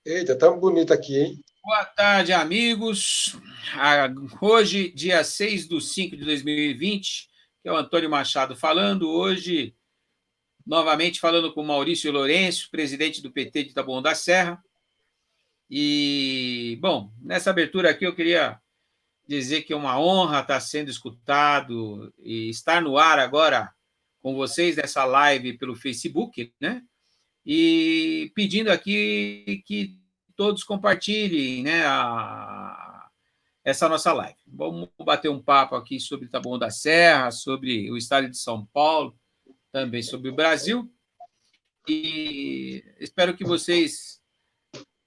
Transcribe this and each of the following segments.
Eita, tão bonito aqui, hein? Boa tarde, amigos. Hoje, dia 6/5/2020, que é o Antônio Machado falando. Hoje, novamente falando com Maurício Lourenço, presidente do PT de Taboão da Serra. E, bom, nessa abertura aqui eu queria dizer que é uma honra estar sendo escutado e estar no ar agora com vocês nessa live pelo Facebook, né? E pedindo aqui que todos compartilhem, né, essa nossa live. Vamos bater um papo aqui sobre Taboão da Serra, sobre o estado de São Paulo, também sobre o Brasil, e espero que vocês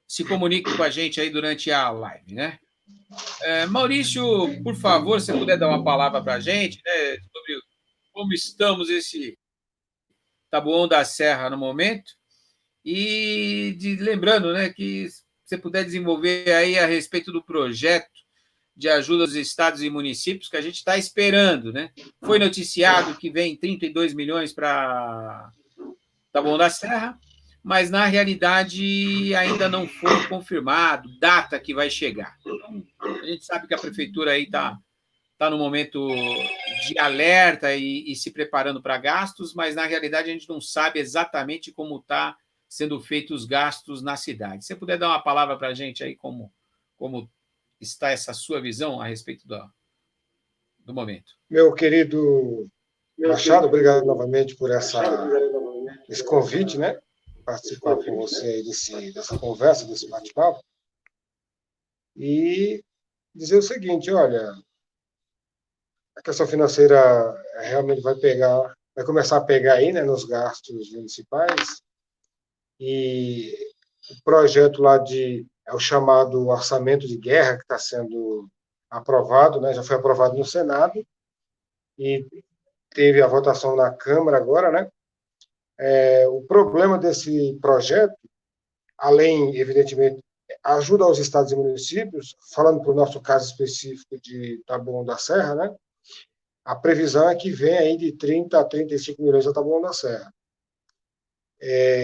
se comuniquem com a gente aí durante a live, né? Maurício, por favor, se puder dar uma palavra para a gente, né, sobre como estamos esse Taboão da Serra no momento, e lembrando, né, que você puder desenvolver aí a respeito do projeto de ajuda aos estados e municípios que a gente está esperando, né? Foi noticiado que vem 32 milhões para Taboão da Serra, mas na realidade ainda não foi confirmado data que vai chegar. Então, a gente sabe que a prefeitura aí está no momento de alerta e se preparando para gastos, mas na realidade a gente não sabe exatamente como está sendo feitos os gastos na cidade. Se você puder dar uma palavra para a gente aí, como está essa sua visão a respeito do momento. Meu querido Machado, obrigado novamente por esse convite, né? Participar com você aí dessa conversa, desse bate-papo. E dizer o seguinte, olha, a questão financeira realmente vai começar a pegar aí, né, nos gastos municipais. E o projeto lá é o chamado orçamento de guerra que está sendo aprovado, né? Já foi aprovado no Senado e teve a votação na Câmara agora, né? O problema desse projeto, além, evidentemente, ajuda aos estados e municípios, falando para o nosso caso específico de Taboão da Serra, né? A previsão é que vem aí de 30 a 35 milhões a Taboão da Serra.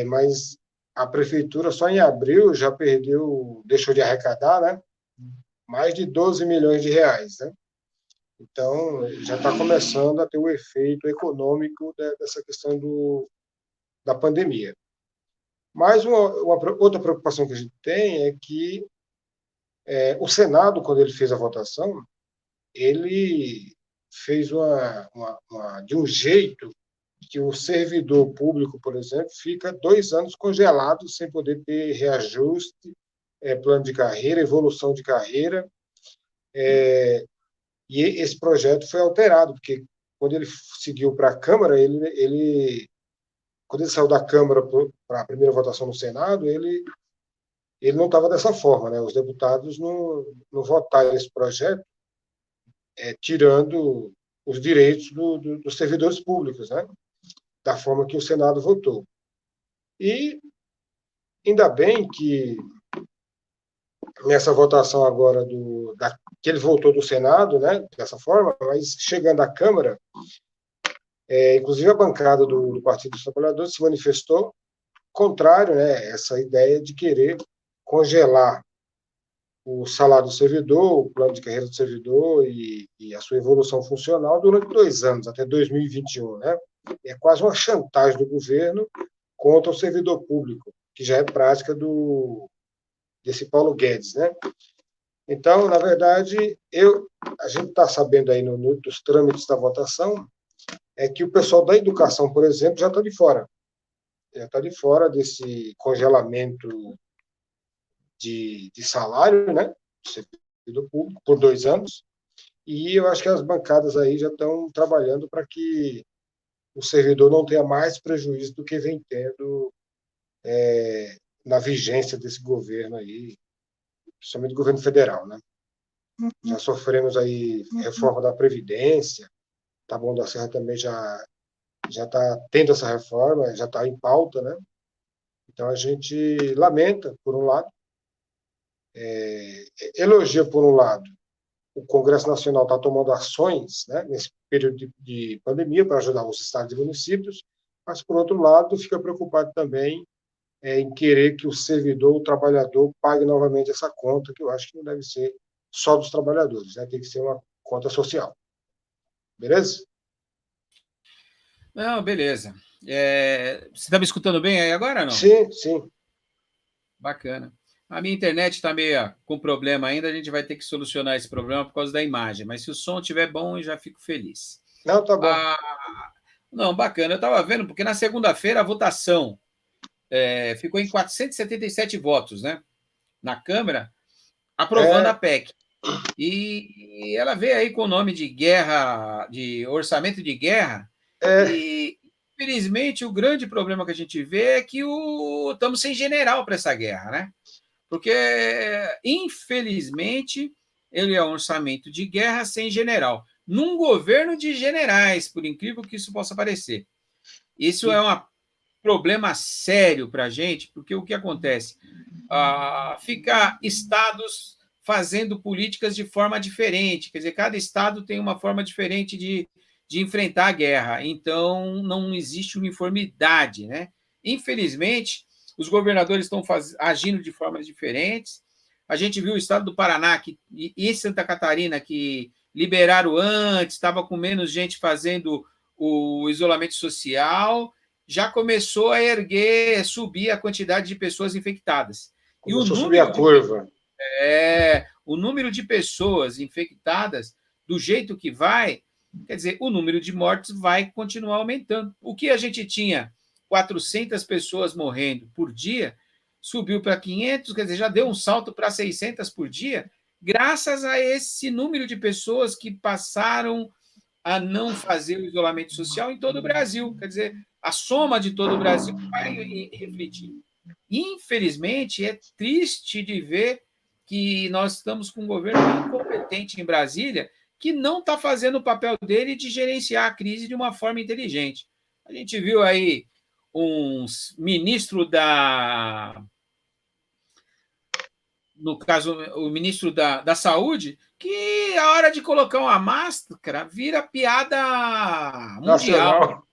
Mas a prefeitura só em abril já deixou de arrecadar, né? Mais de 12 milhões de reais, né? Então, já está começando a ter o efeito econômico dessa questão da pandemia. Mas outra preocupação que a gente tem é que o Senado, quando ele fez a votação, ele fez de um jeito que o servidor público, por exemplo, fica 2 anos congelado sem poder ter reajuste, plano de carreira, evolução de carreira. E esse projeto foi alterado, porque quando ele seguiu para a Câmara, quando ele saiu da Câmara para a primeira votação no Senado, ele não estava dessa forma, né? Os deputados não votaram esse projeto, tirando os direitos dos servidores públicos, né? Da forma que o Senado votou. E ainda bem que nessa votação agora que ele voltou do Senado, né? Dessa forma, mas chegando à Câmara, inclusive a bancada do Partido dos Trabalhadores se manifestou contrário, né? Essa ideia de querer congelar o salário do servidor, o plano de carreira do servidor e a sua evolução funcional durante 2 anos, até 2021, né? É quase uma chantagem do governo contra o servidor público, que já é prática desse Paulo Guedes, né? Então, na verdade, a gente está sabendo aí dos trâmites da votação é que o pessoal da educação, por exemplo, já está de fora. Já está de fora desse congelamento de salário, né? Do servidor público por 2 anos. E eu acho que as bancadas aí já estão trabalhando para que o servidor não tenha mais prejuízo do que vem tendo na vigência desse governo aí, principalmente do governo federal, né? Já sofremos aí reforma da Previdência, Taboão da Serra também já está tendo essa reforma, já está em pauta, né? Então a gente lamenta, por um lado, elogia, por um lado, o Congresso Nacional está tomando ações, né, nesse período de pandemia para ajudar os estados e municípios, mas, por outro lado, fica preocupado também em querer que o servidor, o trabalhador, pague novamente essa conta, que eu acho que não deve ser só dos trabalhadores, né? Tem que ser uma conta social. Beleza? Não, beleza. Você está me escutando bem aí agora, não? Sim, sim. Bacana. A minha internet está meio com problema ainda, a gente vai ter que solucionar esse problema por causa da imagem, mas se o som estiver bom, eu já fico feliz. Não, tá bom. Ah, não, bacana. Eu estava vendo, porque na segunda-feira a votação ficou em 477 votos, né? Na Câmara, aprovando a É, PEC. E ela veio aí com o nome de guerra, de orçamento de guerra, é, e infelizmente o grande problema que a gente vê é que estamos sem general para essa guerra, né? Porque, infelizmente, ele é um orçamento de guerra sem general, num governo de generais, por incrível que isso possa parecer. Isso é um problema sério para a gente, porque o que acontece? Fica estados fazendo políticas de forma diferente, quer dizer, cada estado tem uma forma diferente de enfrentar a guerra, então não existe uniformidade, né? Infelizmente, os governadores estão agindo de formas diferentes. A gente viu o estado do Paraná e Santa Catarina que liberaram antes, estava com menos gente fazendo o isolamento social, já começou a subir a quantidade de pessoas infectadas. E começou a subir a curva. o número de pessoas infectadas, do jeito que vai, quer dizer, o número de mortes vai continuar aumentando. O que a gente tinha 400 pessoas morrendo por dia, subiu para 500, quer dizer, já deu um salto para 600 por dia, graças a esse número de pessoas que passaram a não fazer o isolamento social em todo o Brasil. Quer dizer, a soma de todo o Brasil vai refletir. Infelizmente, é triste de ver que nós estamos com um governo incompetente em Brasília que não está fazendo o papel dele de gerenciar a crise de uma forma inteligente. A gente viu aí um ministro no caso, o ministro da Saúde, que a hora de colocar uma máscara vira piada mundial. Nacional.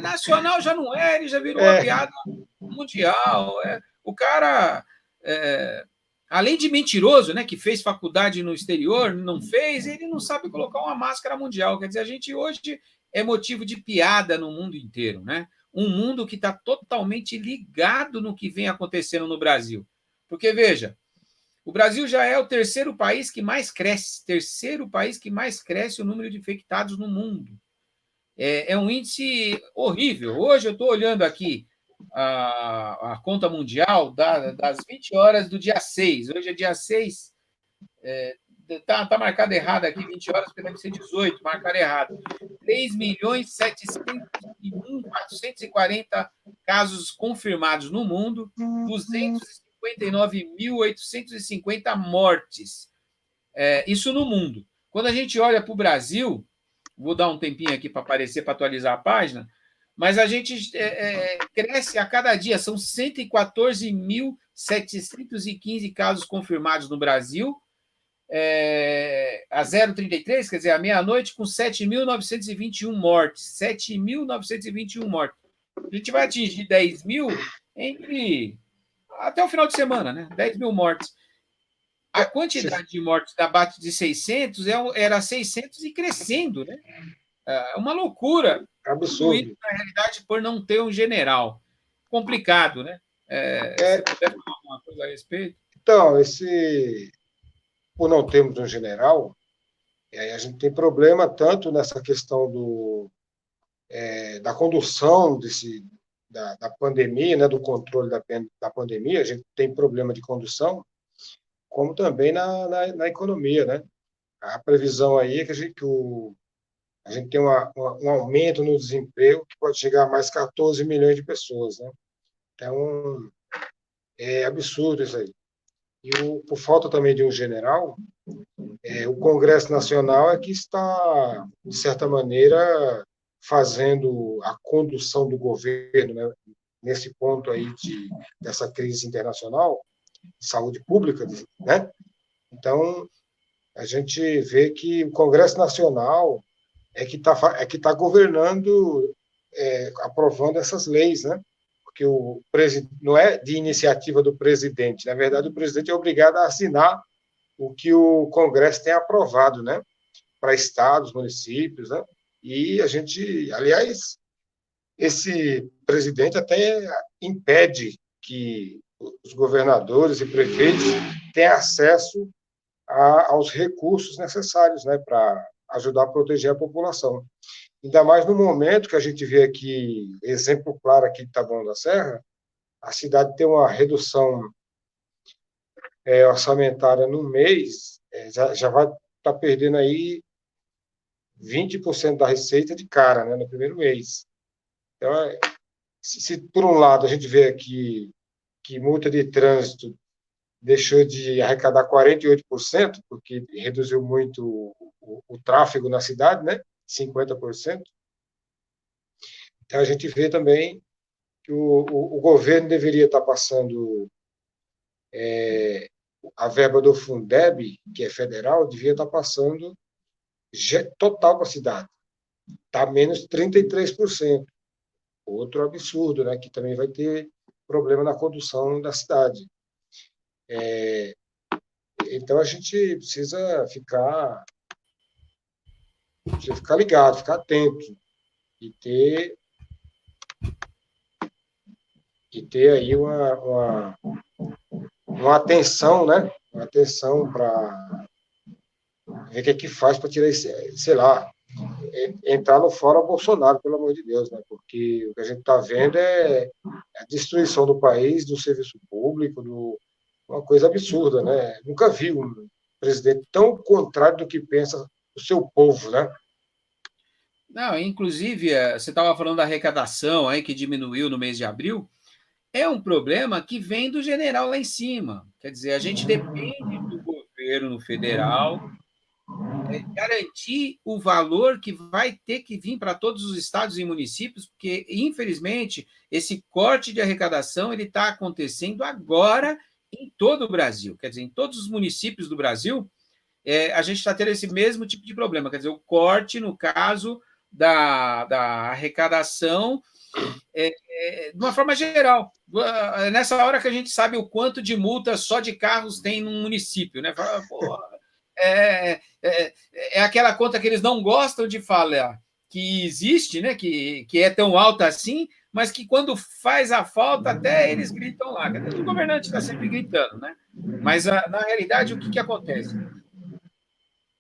Nacional já não é, ele já virou uma É, piada mundial. O cara, além de mentiroso, né, que fez faculdade no exterior, não fez, ele não sabe colocar uma máscara mundial. Quer dizer, a gente hoje é motivo de piada no mundo inteiro, né? Um mundo que está totalmente ligado no que vem acontecendo no Brasil. Porque, veja, o Brasil já é o terceiro país que mais cresce o número de infectados no mundo. É um índice horrível. Hoje eu estou olhando aqui a conta mundial das 20 horas do dia 6. Hoje é dia 6. Tá marcado errado aqui, 20 horas, porque deve ser 18, marcado errado. 3.701.440 casos confirmados no mundo, 259.850 mortes. Isso no mundo. Quando a gente olha para o Brasil, vou dar um tempinho aqui para aparecer, para atualizar a página, mas a gente cresce a cada dia, são 114.715 casos confirmados no Brasil, a 0,33, quer dizer, à meia-noite, com 7.921 mortes. 7.921 mortes. A gente vai atingir 10 mil até o final de semana, né? 10 mil mortes. A quantidade de mortes da base de 600 era 600 e crescendo, né? É uma loucura. Tudo isso, absurdo. na realidade, por não ter um general. Complicado, né? Se puder falar alguma coisa a respeito. Então, por não termos um general, a gente tem problema tanto nessa questão da condução da pandemia, né, do controle da pandemia, a gente tem problema de condução, como também na economia, né? A previsão aí é que a gente tem um aumento no desemprego que pode chegar a mais 14 milhões de pessoas, né? Então, é absurdo isso aí. E por falta também de um general, o Congresso Nacional é que está, de certa maneira, fazendo a condução do governo, né, nesse ponto aí dessa crise internacional, de saúde pública, né? Então, a gente vê que o Congresso Nacional é que tá governando, aprovando essas leis, né? porque não é de iniciativa do presidente. Na verdade, o presidente é obrigado a assinar o que o Congresso tem aprovado, né? Para estados, municípios, né? E a gente, aliás, esse presidente até impede que os governadores e prefeitos tenham acesso aos recursos necessários, né, para ajudar a proteger a população. Ainda mais no momento que a gente vê aqui, exemplo claro aqui de Taboão da Serra, a cidade tem uma redução orçamentária no mês, já vai estar perdendo aí 20% da receita de cara, né, no primeiro mês. Então, se por um lado a gente vê aqui que multa de trânsito deixou de arrecadar 48%, porque reduziu muito o tráfego na cidade, né? 50%. Então, a gente vê também que o governo deveria estar passando a verba do Fundeb, que é federal, devia estar passando total para a cidade. Está menos 33%. Outro absurdo, né? Que também vai ter problema na condução da cidade. Então, a gente precisa ficar ligado, ficar atento e ter aí uma atenção, né? Uma atenção para ver o que faz para tirar esse, sei lá, entrar no fora Bolsonaro, pelo amor de Deus, né? Porque o que a gente está vendo é a destruição do país, do serviço público, uma coisa absurda, né? Nunca vi um presidente tão contrário do que pensa o seu povo, né? Não, inclusive, você estava falando da arrecadação aí que diminuiu no mês de abril. É um problema que vem do general lá em cima. Quer dizer, a gente depende do governo federal garantir o valor que vai ter que vir para todos os estados e municípios, porque, infelizmente, esse corte de arrecadação ele está acontecendo agora em todo o Brasil. Quer dizer, em todos os municípios do Brasil, a gente está tendo esse mesmo tipo de problema. Quer dizer, o corte, no caso da arrecadação, de uma forma geral. Nessa hora que a gente sabe o quanto de multa só de carros tem num município, né? É aquela conta que eles não gostam de falar que existe, né? Que é tão alta assim, mas que quando faz a falta, até eles gritam lá. O governante está sempre gritando, né? Mas, na realidade, o que acontece?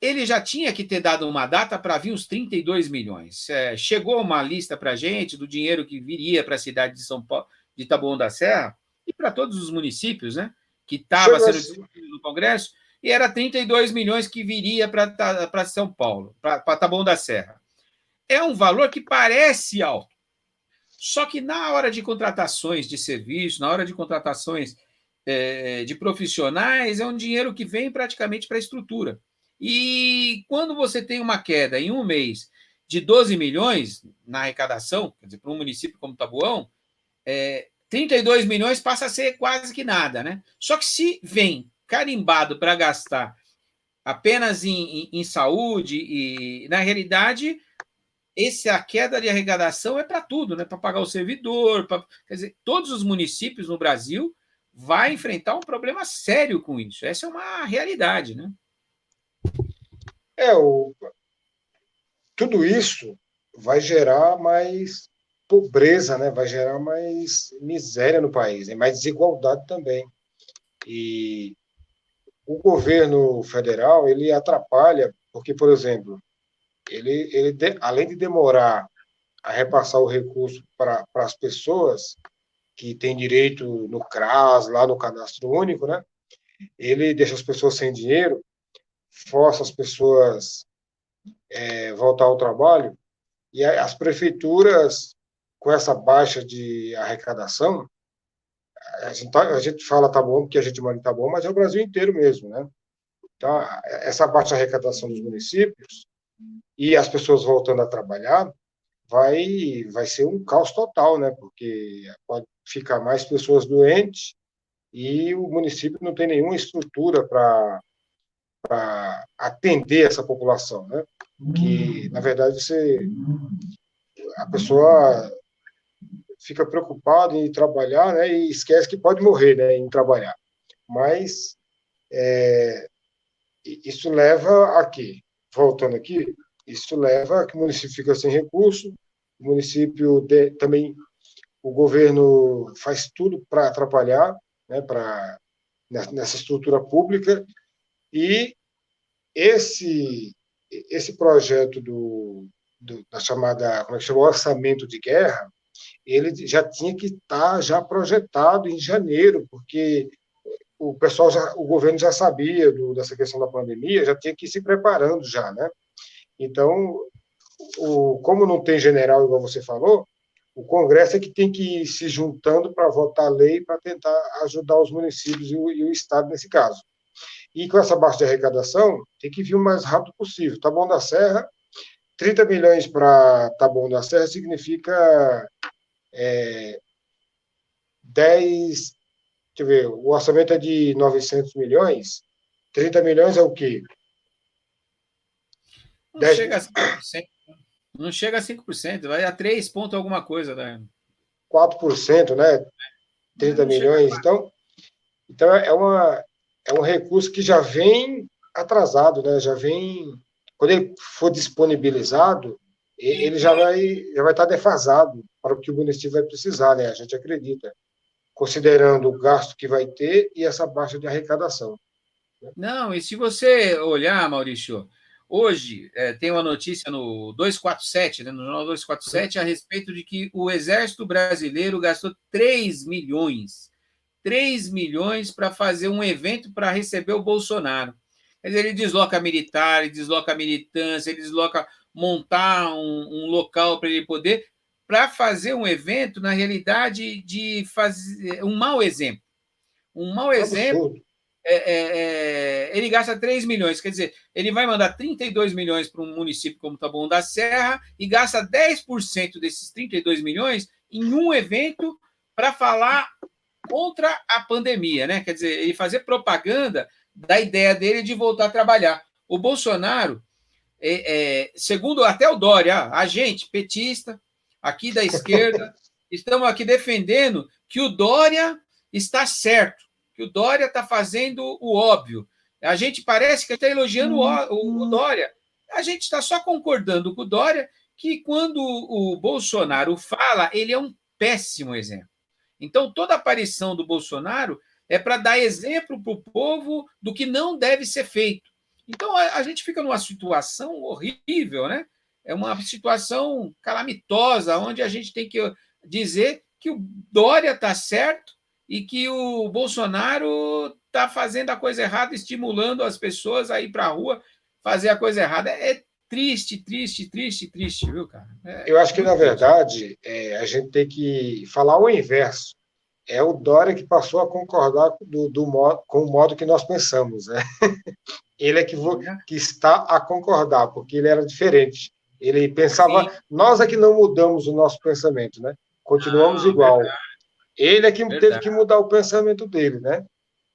Ele já tinha que ter dado uma data para vir os 32 milhões. Chegou uma lista para a gente do dinheiro que viria para a cidade de São Paulo, de Taboão da Serra, e para todos os municípios, né? Que estava sendo discutido no Congresso, e era 32 milhões que viria para São Paulo, para Taboão da Serra. É um valor que parece alto. Só que na hora de contratações de serviço, na hora de contratações de profissionais, é um dinheiro que vem praticamente para a estrutura. E quando você tem uma queda em um mês de 12 milhões na arrecadação, quer dizer, para um município como Taboão, 32 milhões passa a ser quase que nada, né? Só que se vem carimbado para gastar apenas em saúde, e na realidade, a queda de arrecadação é para tudo, né? Para pagar o servidor, quer dizer, todos os municípios no Brasil vão enfrentar um problema sério com isso. Essa é uma realidade, né? Tudo isso vai gerar mais pobreza, né? Vai gerar mais miséria no país, mais desigualdade também. E o governo federal, ele atrapalha, porque, por exemplo, além de demorar a repassar o recurso para as pessoas que têm direito no CRAS, lá no Cadastro Único, né? Ele deixa as pessoas sem dinheiro, força as pessoas voltar ao trabalho, e as prefeituras, com essa baixa de arrecadação, a gente fala tá bom porque a gente mora em Taboão, mas é o Brasil inteiro mesmo, né? Então, essa baixa arrecadação dos municípios e as pessoas voltando a trabalhar vai ser um caos total, né? Porque pode ficar mais pessoas doentes e o município não tem nenhuma estrutura para atender essa população, né? Que, na verdade, a pessoa fica preocupado em trabalhar, né, e esquece que pode morrer, né, em trabalhar. Mas isso leva a quê? Voltando aqui, isso leva a que o município fica sem recurso, o município também, o governo faz tudo para atrapalhar, né, nessa estrutura pública, e esse projeto da chamada, como é que chama, orçamento de guerra, ele já tinha que estar já projetado em janeiro, porque o governo já sabia dessa questão da pandemia, já tinha que ir se preparando já, né? Então, como não tem general, igual você falou, o Congresso é que tem que ir se juntando para votar a lei para tentar ajudar os municípios e o Estado nesse caso. E com essa baixa de arrecadação, tem que vir o mais rápido possível. Taboão da Serra, 30 milhões para Taboão da Serra significa 10. Deixa eu ver, o orçamento é de 900 milhões, 30 milhões é o quê? Não 10, chega a 5%. Não chega a 5%, vai a 3 ponto alguma coisa, né? 4%, né? 30 milhões. Então é um recurso que já vem atrasado, né? Já vem. Quando ele for disponibilizado, ele já vai estar defasado para o que o município vai precisar, né? A gente acredita, considerando o gasto que vai ter e essa baixa de arrecadação. Não, e se você olhar, Maurício, hoje tem uma notícia no 247, né, no jornal 247, a respeito de que o Exército Brasileiro gastou 3 milhões para fazer um evento para receber o Bolsonaro. Quer dizer, ele desloca militar, ele desloca militância, ele desloca montar um local para ele poder, para fazer um evento, na realidade, de fazer um mau exemplo. Um mau exemplo, Absurdo. ele gasta 3 milhões, quer dizer, ele vai mandar 32 milhões para um município como Taboão da Serra e gasta 10% desses 32 milhões em um evento para falar contra a pandemia, né? Quer dizer, ele fazer propaganda da ideia dele de voltar a trabalhar. O Bolsonaro, segundo até o Dória, a gente, petista, aqui da esquerda, estamos aqui defendendo que o Dória está certo, que o Dória está fazendo o óbvio. A gente parece que está elogiando o Dória. A gente está só concordando com o Dória que quando o Bolsonaro fala, ele é um péssimo exemplo. Então, toda aparição do Bolsonaro é para dar exemplo para o povo do que não deve ser feito. Então, a gente fica numa situação horrível, né? É uma situação calamitosa, onde a gente tem que dizer que o Dória está certo e que o Bolsonaro está fazendo a coisa errada, estimulando as pessoas a ir para a rua fazer a coisa errada. É triste, triste, triste, triste, viu, cara? Eu acho que, na triste. verdade, a gente tem que falar o inverso. É o Dória que passou a concordar com o modo que nós pensamos. Né? Ele é que está a concordar, porque ele era diferente. Ele pensava, sim, nós é que não mudamos o nosso pensamento, né? Continuamos igual. Verdade. Ele é que teve que mudar o pensamento dele, né?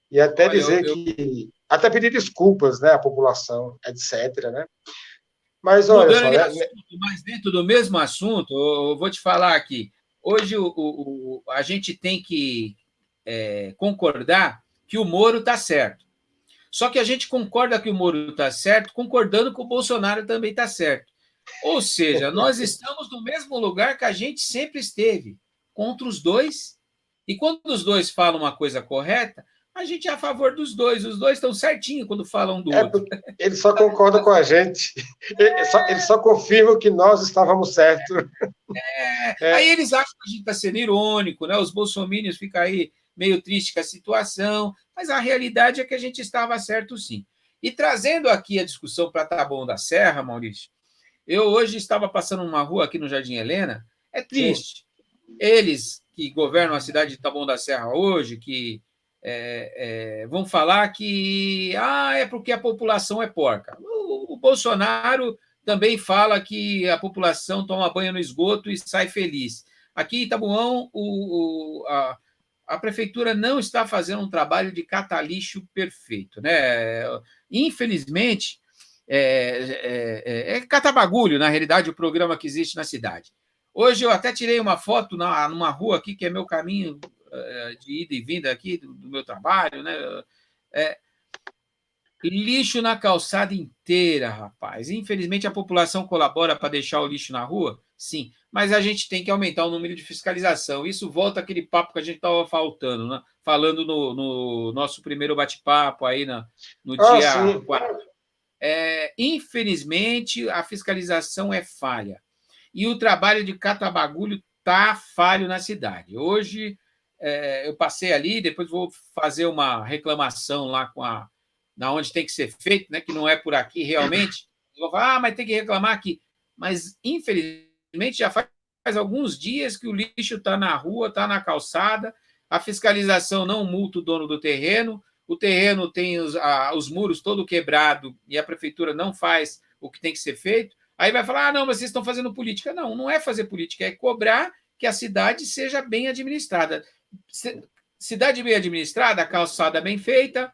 E até dizer que. Até pedir desculpas, né? À população, etc. Né? Mas olha só. Mas dentro do mesmo assunto, eu vou te falar aqui. Hoje a gente tem que concordar que o Moro está certo. Só que a gente concorda que o Moro está certo, concordando que o Bolsonaro também está certo. Ou seja, nós estamos no mesmo lugar que a gente sempre esteve, contra os dois. E quando os dois falam uma coisa correta, a gente é a favor dos dois. Os dois estão certinho quando falam do outro. Ele só concorda com a gente. Ele só confirma que nós estávamos certos. Aí eles acham que a gente está sendo irônico, né? Os bolsominions ficam aí meio tristes com a situação, mas a realidade é que a gente estava certo, sim. E trazendo aqui a discussão para Taboão da Serra, Maurício, eu hoje estava passando uma rua aqui no Jardim Helena, é triste. Sim. Eles que governam a cidade de Taboão da Serra hoje, que vão falar que é porque a população é porca. O Bolsonaro também fala que a população toma banho no esgoto e sai feliz. Aqui em Taboão, a prefeitura não está fazendo um trabalho de catar-lixo perfeito. Né? Infelizmente, catar bagulho, na realidade, o programa que existe na cidade. Hoje eu até tirei uma foto numa rua aqui, que é meu caminho de ida e vinda aqui do meu trabalho, né? Lixo na calçada inteira, rapaz. Infelizmente, a população colabora para deixar o lixo na rua? Sim, mas a gente tem que aumentar o número de fiscalização. Isso volta àquele papo que a gente estava falando no nosso primeiro bate-papo aí no dia Sim. 4. Infelizmente, a fiscalização é falha. E o trabalho de catabagulho está falho na cidade. Hoje, eu passei ali, depois vou fazer uma reclamação lá na onde tem que ser feito, né, que não é por aqui realmente. Eu vou falar, mas tem que reclamar aqui. Mas, infelizmente, já faz alguns dias que o lixo está na rua, está na calçada, a fiscalização não multa o dono do terreno, o terreno tem os muros todo quebrado e a prefeitura não faz o que tem que ser feito. Aí vai falar, não, mas vocês estão fazendo política. Não, não é fazer política, é cobrar que a cidade seja bem administrada. Cidade bem administrada, calçada bem feita,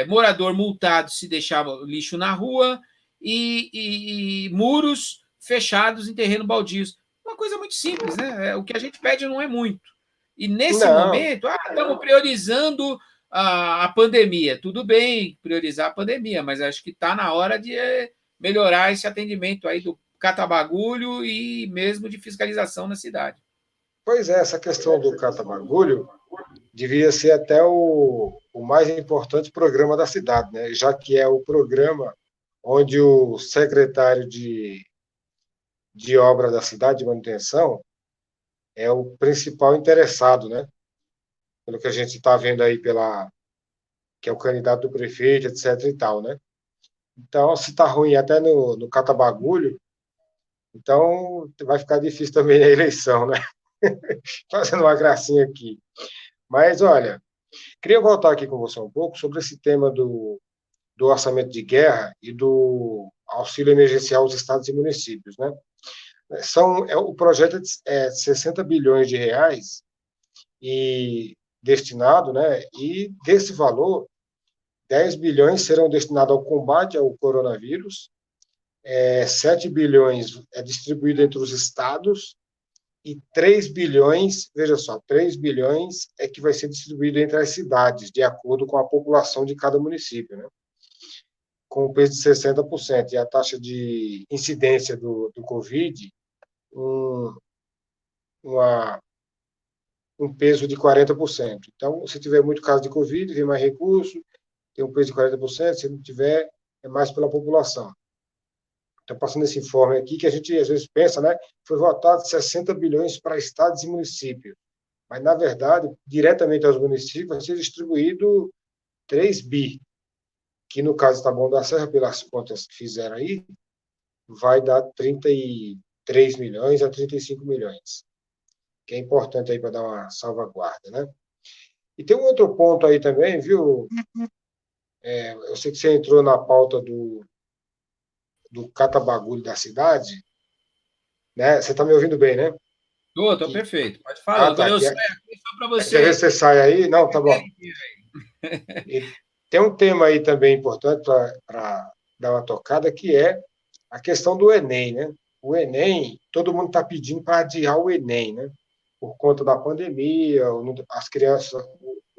morador multado se deixar lixo na rua e muros fechados em terreno baldios. Uma coisa muito simples, né? O que a gente pede não é muito. E nesse momento, estamos priorizando a pandemia. Tudo bem priorizar a pandemia, mas acho que está na hora de melhorar esse atendimento aí do catabagulho e mesmo de fiscalização na cidade. Pois é, essa questão do catabagulho devia ser até o mais importante programa da cidade, né? Já que é o programa onde o secretário de obra da cidade, de manutenção, é o principal interessado, né? Pelo que a gente está vendo aí, que é o candidato do prefeito, etc. e tal, né? Então, se está ruim até no catabagulho, então vai ficar difícil também a eleição, né? Fazendo uma gracinha aqui. Mas, olha, queria voltar aqui com você um pouco sobre esse tema do orçamento de guerra e do auxílio emergencial aos estados e municípios, né? O projeto é 60 bilhões de reais e destinado, né? E desse valor, 10 bilhões serão destinados ao combate ao coronavírus, 7 bilhões é distribuído entre os estados e 3 bilhões, veja só, 3 bilhões é que vai ser distribuído entre as cidades, de acordo com a população de cada município, né? Com o peso de 60%, e a taxa de incidência do Covid, uma, um peso de 40%. Então, se tiver muito caso de Covid, vem mais recurso, tem um peso de 40%, se não tiver, é mais pela população. Então, passando esse informe aqui, que a gente às vezes pensa, né, foi votado 60 bilhões para estados e municípios, mas, na verdade, diretamente aos municípios, vai ser distribuído 3 bi, que no caso da Taboão da Serra, pelas contas que fizeram aí, vai dar 33 milhões a 35 milhões, que é importante aí para dar uma salvaguarda, né? E tem um outro ponto aí também, viu? Eu sei que você entrou na pauta do catabagulho da cidade, né? Você está me ouvindo bem, né? Estou perfeito. Pode falar. Agora eu Que, saio aqui só para que às vezes você. você sai aí. Não, tá bom. E tem um tema aí também importante para dar uma tocada, que é a questão do Enem, né? O Enem, todo mundo está pedindo para adiar o Enem, né? Por conta da pandemia, as crianças,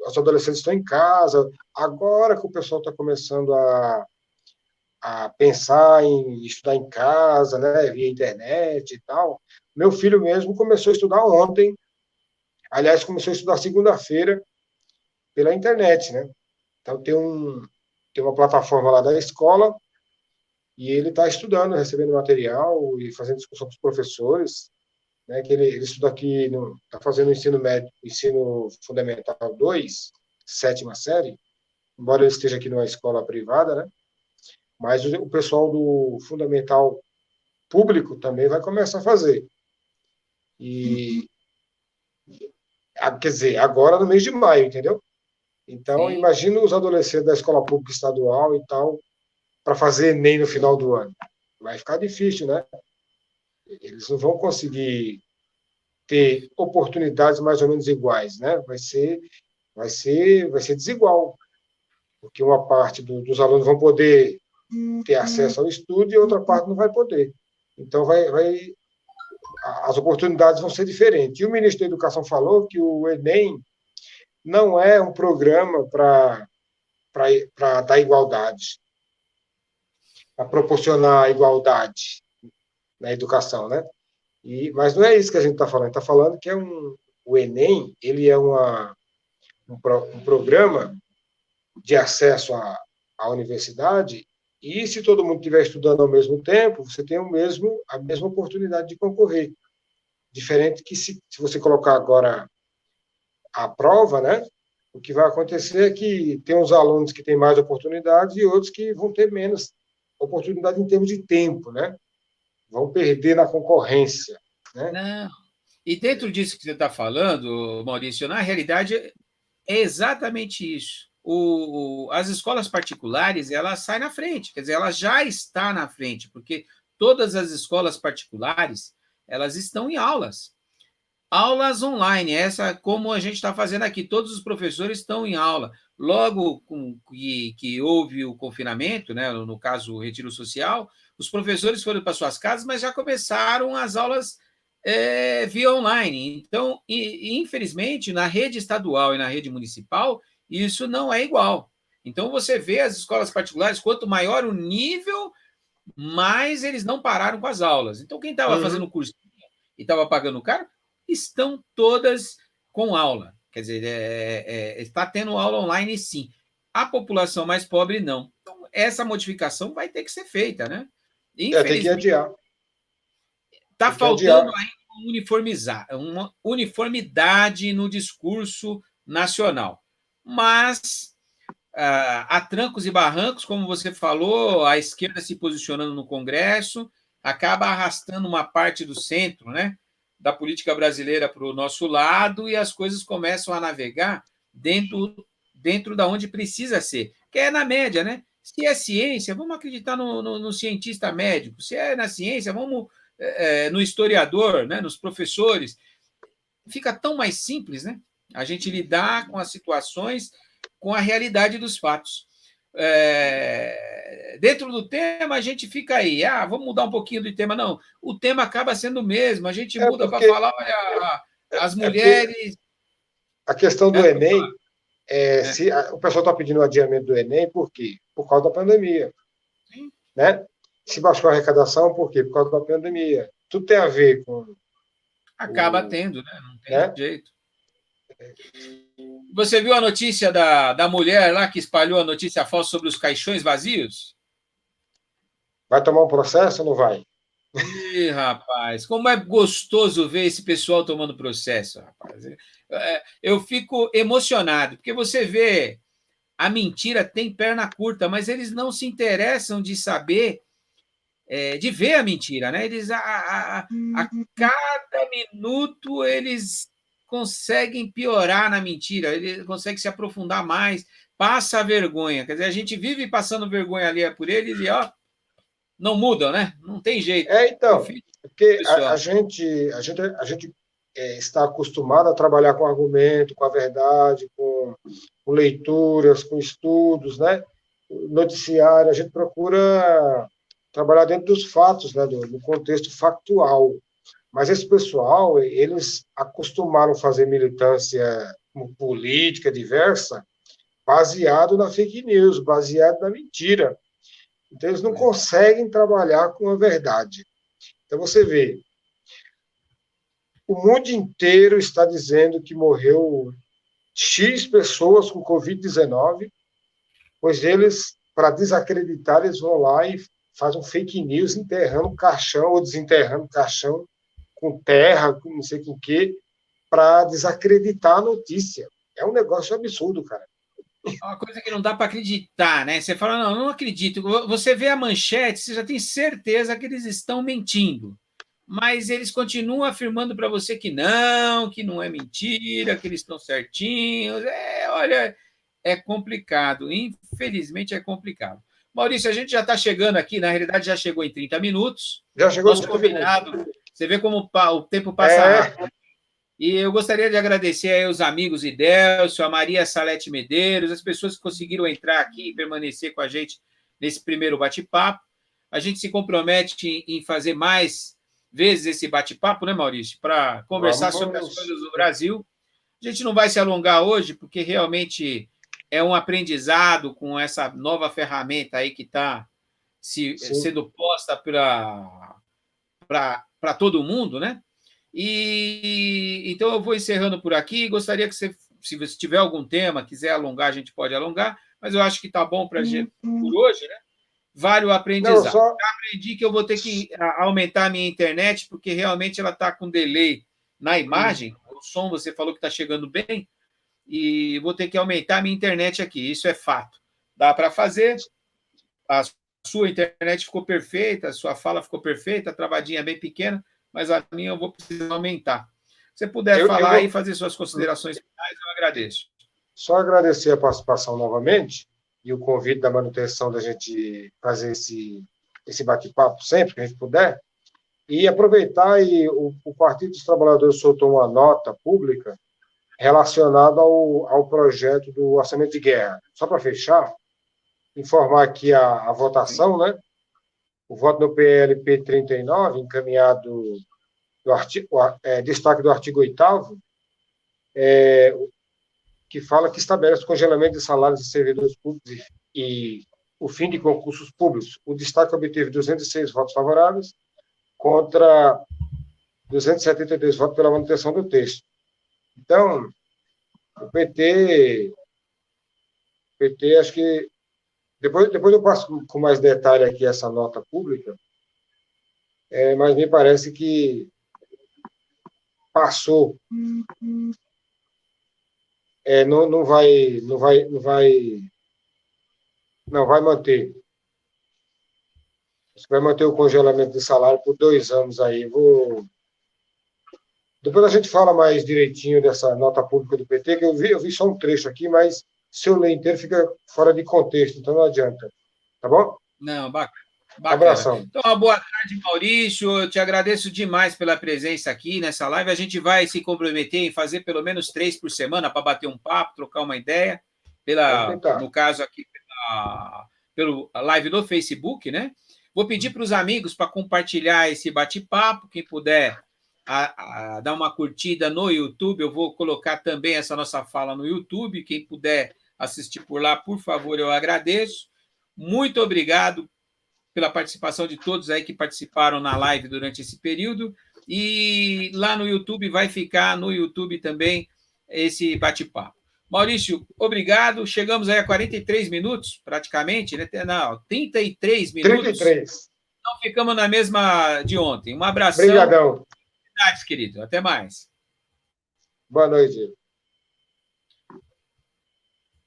os adolescentes estão em casa. Agora que o pessoal está começando a pensar em estudar em casa, né, via internet e tal. Meu filho mesmo começou a estudar ontem, aliás, começou a estudar segunda-feira pela internet, né? Então tem uma plataforma lá da escola e ele está estudando, recebendo material e fazendo discussão com os professores, né? Que ele estuda aqui, está fazendo ensino médio, ensino fundamental 2, sétima série, embora ele esteja aqui numa escola privada, né? Mas o pessoal do fundamental público também vai começar a fazer. E, quer dizer, agora no mês de maio, entendeu? Então, Sim. imagina os adolescentes da escola pública estadual e tal, para fazer Enem no final do ano. Vai ficar difícil, né? Eles não vão conseguir ter oportunidades mais ou menos iguais, né? Vai ser desigual, porque uma parte dos alunos vão poder ter acesso ao estudo e outra parte não vai poder. Então, as oportunidades vão ser diferentes. E o ministro da Educação falou que o Enem não é um programa para dar igualdade, para proporcionar igualdade na educação, né? Mas não é isso que a gente está falando. Está falando que o Enem ele é um programa de acesso à universidade, e se todo mundo estiver estudando ao mesmo tempo, você tem a mesma oportunidade de concorrer. Diferente que se você colocar agora a prova, né? O que vai acontecer é que tem uns alunos que têm mais oportunidades e outros que vão ter menos oportunidade em termos de tempo, né? Vão perder na concorrência, né? Não. E dentro disso que você está falando, Maurício, na realidade é exatamente isso. As escolas particulares, elas saem na frente, quer dizer, ela já está na frente, porque todas as escolas particulares, elas estão em aulas. Aulas online, essa como a gente está fazendo aqui, todos os professores estão em aula. Logo que houve o confinamento, né, no caso o retiro social, os professores foram para suas casas, mas já começaram as aulas via online. Então, infelizmente, na rede estadual e na rede municipal, isso não é igual. Então, você vê as escolas particulares, quanto maior o nível, mais eles não pararam com as aulas. Então, quem estava fazendo curso e estava pagando caro, estão todas com aula. Quer dizer, está tendo aula online, sim. A população mais pobre, não. Então, essa modificação vai ter que ser feita, né? Tem que adiar. Está faltando ainda uniformizar, uma uniformidade no discurso nacional. Mas, a trancos e barrancos, como você falou, a esquerda se posicionando no Congresso, acaba arrastando uma parte do centro, né, da política brasileira para o nosso lado, e as coisas começam a navegar dentro da onde precisa ser, que é na média, né? Se é ciência, vamos acreditar no cientista médico. Se é na ciência, vamos no historiador, né, nos professores. Fica tão mais simples, né? A gente lidar com as situações, com a realidade dos fatos. Dentro do tema, a gente fica aí, vamos mudar um pouquinho do tema. Não, o tema acaba sendo o mesmo, a gente muda para falar, olha, as mulheres... A questão do Enem, se o pessoal está pedindo o adiamento do Enem, por quê? Por causa da pandemia. Sim. Né? Se baixou a arrecadação, por quê? Por causa da pandemia. Tudo tem a ver com... Acaba tendo, né? Não tem jeito. Você viu a notícia da mulher lá que espalhou a notícia falsa sobre os caixões vazios? Vai tomar um processo ou não vai? Ih, rapaz, como é gostoso ver esse pessoal tomando processo, rapaz. Eu fico emocionado, porque você vê, a mentira tem perna curta, mas eles não se interessam de saber, de ver a mentira, né? Eles, a cada minuto, eles conseguem piorar na mentira, eles conseguem se aprofundar mais, passa a vergonha. Quer dizer, a gente vive passando vergonha ali por eles e, não mudam, né? Não tem jeito. Então, porque a gente está acostumado a trabalhar com argumento, com a verdade, com leituras, com estudos, né? Noticiário, a gente procura trabalhar dentro dos fatos, né? No contexto factual. Mas esse pessoal, eles acostumaram a fazer militância política diversa baseado na fake news, baseado na mentira. Então, eles não conseguem trabalhar com a verdade. Então, você vê, o mundo inteiro está dizendo que morreu X pessoas com Covid-19, pois eles, para desacreditar, eles vão lá e fazem um fake news enterrando o caixão ou desenterrando o caixão com terra, com não sei com o quê, para desacreditar a notícia. É um negócio absurdo, cara. Uma coisa que não dá para acreditar, né? Você fala, não acredito. Você vê a manchete, você já tem certeza que eles estão mentindo. Mas eles continuam afirmando para você que não é mentira, que eles estão certinhos. Olha, é complicado. Infelizmente é complicado. Maurício, a gente já está chegando aqui, na realidade já chegou em 30 minutos. Já chegou Nosso combinado. Você vê como o tempo passa rápido. E eu gostaria de agradecer aí os amigos Idélcio, a Maria Salete Medeiros, as pessoas que conseguiram entrar aqui e permanecer com a gente nesse primeiro bate-papo. A gente se compromete em fazer mais vezes esse bate-papo, né, Maurício? Para conversar sobre as coisas do Brasil. A gente não vai se alongar hoje, porque realmente é um aprendizado com essa nova ferramenta aí que está sendo posta para todo mundo, né? Então eu vou encerrando por aqui. Gostaria que você, se você tiver algum tema, quiser alongar, a gente pode alongar, mas eu acho que está bom para gente por hoje, né? Vale o aprendizado. Não, só... Já aprendi que eu vou ter que aumentar a minha internet, porque realmente ela está com delay na imagem. O som você falou que está chegando bem, e vou ter que aumentar a minha internet aqui. Isso é fato. Dá para fazer. A sua internet ficou perfeita, a sua fala ficou perfeita, a travadinha é bem pequena, mas a minha eu vou precisar aumentar. Se você puder falar e fazer suas considerações finais, eu agradeço. Só agradecer a participação novamente e o convite da manutenção da gente fazer esse bate-papo sempre que a gente puder, e aproveitar o Partido dos Trabalhadores soltou uma nota pública relacionada ao projeto do orçamento de guerra. Só para fechar, informar aqui a votação, né? O voto no PLP 39, encaminhado destaque do artigo 8º, que fala que estabelece o congelamento de salários de servidores públicos e o fim de concursos públicos. O destaque obteve 206 votos favoráveis contra 272 votos pela manutenção do texto. Então, o PT acho que depois eu passo com mais detalhe aqui essa nota pública, mas me parece que passou, não vai manter. Vai manter o congelamento de salário por 2 anos aí. Depois a gente fala mais direitinho dessa nota pública do PT, que eu vi só um trecho aqui, mas se eu ler inteiro fica fora de contexto, então não adianta. Tá bom? Não, bacana. Abração. Então, uma boa tarde, Maurício. Eu te agradeço demais pela presença aqui nessa live. A gente vai se comprometer em fazer pelo menos 3 por semana para bater um papo, trocar uma ideia. No caso aqui, pelo live no Facebook, né? Vou pedir para os amigos para compartilhar esse bate-papo. Quem puder dar uma curtida no YouTube, eu vou colocar também essa nossa fala no YouTube. Quem puder assistir por lá, por favor, eu agradeço. Muito obrigado pela participação de todos aí que participaram na live durante esse período. E lá no YouTube vai ficar no YouTube também esse bate-papo. Maurício, obrigado. Chegamos aí a 43 minutos, praticamente, né? Não, 33 minutos. 33. Então ficamos na mesma de ontem. Um abração. Obrigadão. Querido. Até mais. Boa noite.